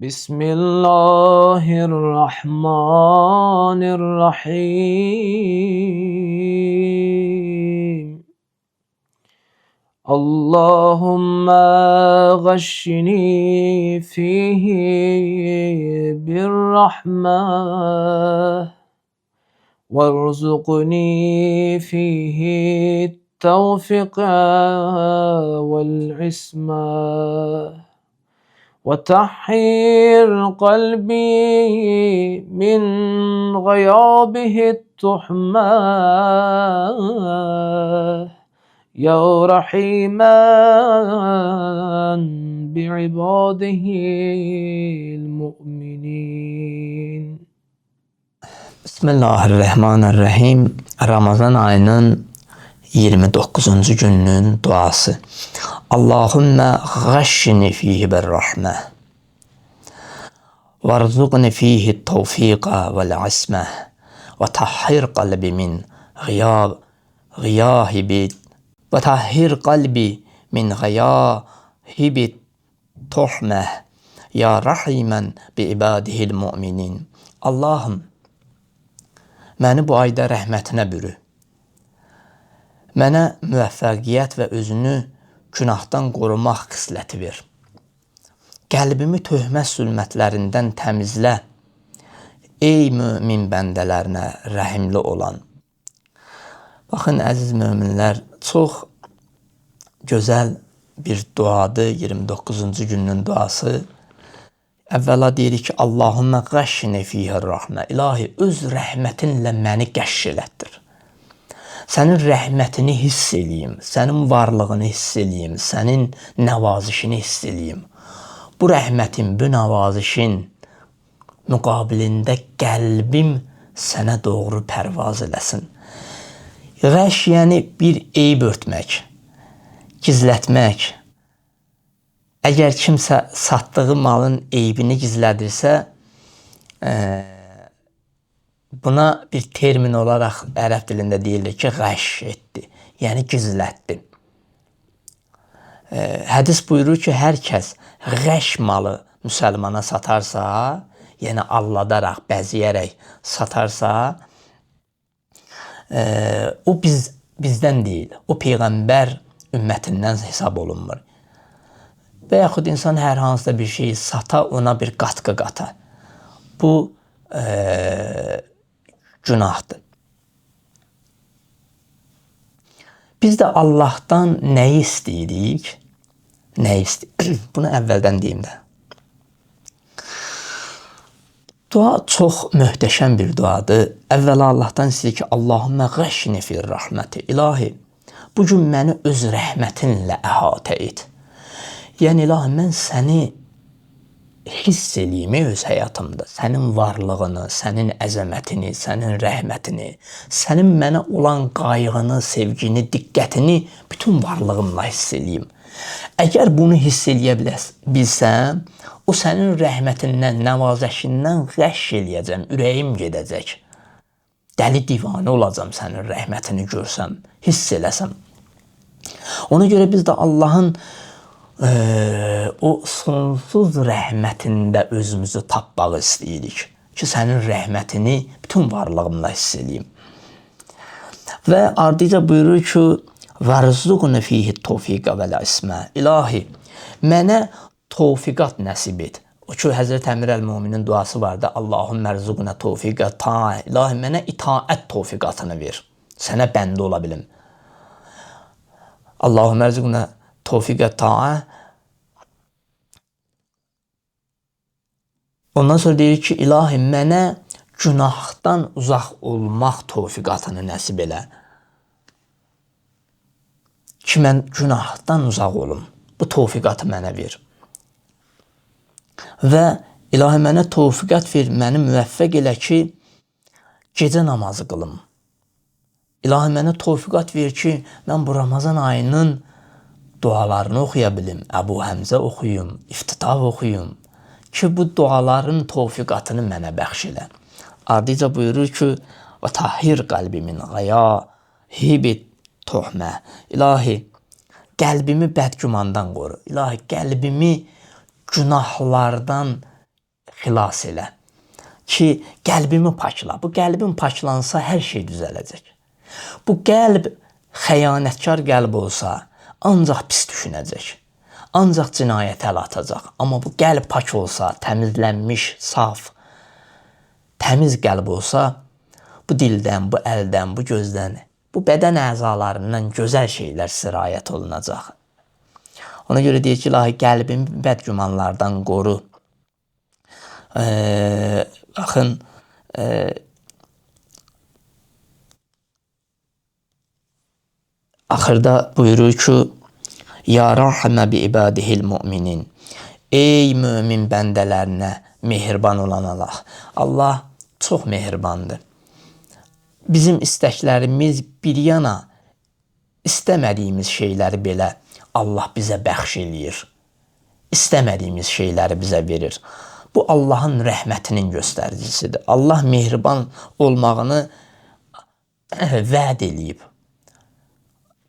Bismillahirrahmanirrahim. Allahümme gashini fihi birrahmeh varzuqni fihi tevfika vel ismeh وتحير قلبي من غيابه التحمى يا رحيما بعباده المؤمنين. Bismillahirrahmanirrahim. Ramazan ayının 29. gününün duası. Allahümme gashini fihi birrahmeh varzuqni fihi tevfika vel ismeh ve tahhir kalbi min gıyahibi ve tahhir kalbi min gıyahibi tuhmeh ya rahimen bi ibadihil mu'minin. Allahım, məni bu ayda rəhmətinə bürü. Mənə müvəffəqiyyət və özünü günahdan qorumaq xisləti ver. Qəlbimi töhmət zülmətlərindən təmizlə. Ey mömin bəndələrinə rəhimli olan. Baxın, əziz möminlər, çox gözəl bir duadır, 29-cu günün duası. Əvvəla deyirik ki, Allahümme gashini fihi rahmə. İlahi, öz rəhmətinlə məni qəşş elətdir. Sənin rəhmətini hiss eləyim, sənin varlığını hiss eləyim, sənin nəvazişini hiss eləyim. Bu rəhmətin, bu nəvazişin müqabilində qəlbim sənə doğru pərvaz eləsin. Qəş, yəni bir eyb örtmək, gizlətmək. Əgər kimsə satdığı malın eybini gizlədirsə, buna bir termin olaraq ərəb dilində deyilir ki, qəş etdi, yəni gizlətdi. Hədis buyurur ki, hər kəs qəş malı müsəlmana satarsa, yəni alladaraq, bəziyərək satarsa, o bizdən deyil, o Peyğəmbər ümmətindən hesab olunmur. Və yaxud insan hər hansıda bir şeyi sata, ona bir qatqı qata. Bu günahdır. Biz də Allahdan nəyi istəyirik? Bunu əvvəldən deyim də. Dua çox möhtəşəm bir duadır. Əvvəla Allahdan istəyir ki, Allahümme gashini fihi rahməti. İlahi, bugün məni öz rəhmətinlə əhatə et. Yəni, ilahi, mən səni hiss eləyim öz həyatımda. Sənin varlığını, sənin əzəmətini, sənin rəhmətini, sənin mənə olan qayğını, sevgini, diqqətini bütün varlığımla hiss eləyim. Əgər bunu hiss eləyə bilsəm, o sənin rəhmətindən, nəvazəşindən qəşş eləyəcəm, ürəyim gedəcək. Dəli divanə olacam sənin rəhmətini görsəm, hiss eləsəm. Ona görə biz də Allahın o sonsuz rəhmətində özümüzü tapmaq istəyirik ki, sənin rəhmətini bütün varlığımla hiss eləyim. Və ardıca buyurur ki, varzuqni fihi tevfika vel ismə. İlahi, mənə tevfiqat nəsib et. O ki, Həzrət Əmir əl-Müminin duası vardı. Allahümme rzuqna tevfika ta'a. İlahi, mənə itaət tevfiqatını ver. Sənə bəndə ola bilim. Allahümme rzuqna tevfika ta'a. Ondan sonra deyir ki, ilahi, mənə günahdan uzaq olmaq tevfiqatını nəsib elə. Ki, mən günahdan uzaq olum. Bu tevfiqatı mənə ver. Və ilahi, mənə tevfiqat ver, məni müvəffəq elə ki, gecə namazı qılım. İlahi, mənə tevfiqat ver ki, mən bu Ramazan ayının dualarını oxuya bilim. Əbu Həmzə oxuyum, İftitah oxuyum. Ki, bu duaların tevfiqatını mənə bəxş elə. Ardıca buyurur ki, və tahhir qəlbimin gıyahibi tuhmə. İlahi, qəlbimi bədgümandan qoru. İlahi, qəlbimi günahlardan xilas elə. Ki, qəlbimi pakla. Bu qəlbim paklansa hər şey düzələcək. Bu qəlb xəyanətkar qəlb olsa, ancaq pis düşünəcək. Ancaq cinayətə əl atacaq. Amma bu qəlb pak olsa, təmizlənmiş, saf, təmiz qəlb olsa, bu dildən, bu əldən, bu gözdən, bu bədən əzalarından gözəl şeylər sirayət olunacaq. Ona görə deyir ki, ilahi qəlbimi bədgümanlardan qoru. Baxın, axırda buyurur ki, Ya rahmə bi ibadihil müminin. Ey mömin bəndələrinə mehriban olan Allah. Allah çox mehribandır. Bizim istəklərimiz bir yana, istəmədiyimiz şeyləri belə Allah bizə bəxş eləyir. İstəmədiyimiz şeyləri bizə verir. Bu Allahın rəhmətinin göstəricisidir. Allah mehriban olmağını vəd eləyib.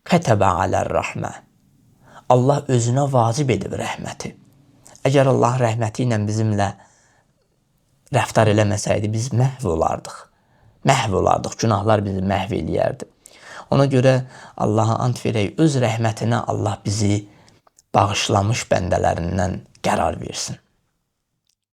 Kətəbə alər rəhmə. Allah özünə vacib edib rəhməti. Əgər Allah rəhməti ilə bizimlə rəftar eləməsəydi, biz məhv olardıq. Məhv olardıq, günahlar bizi məhv eləyərdi. Ona görə Allaha and verək, öz rəhmətinə Allah bizi bağışlamış bəndələrindən qərar versin.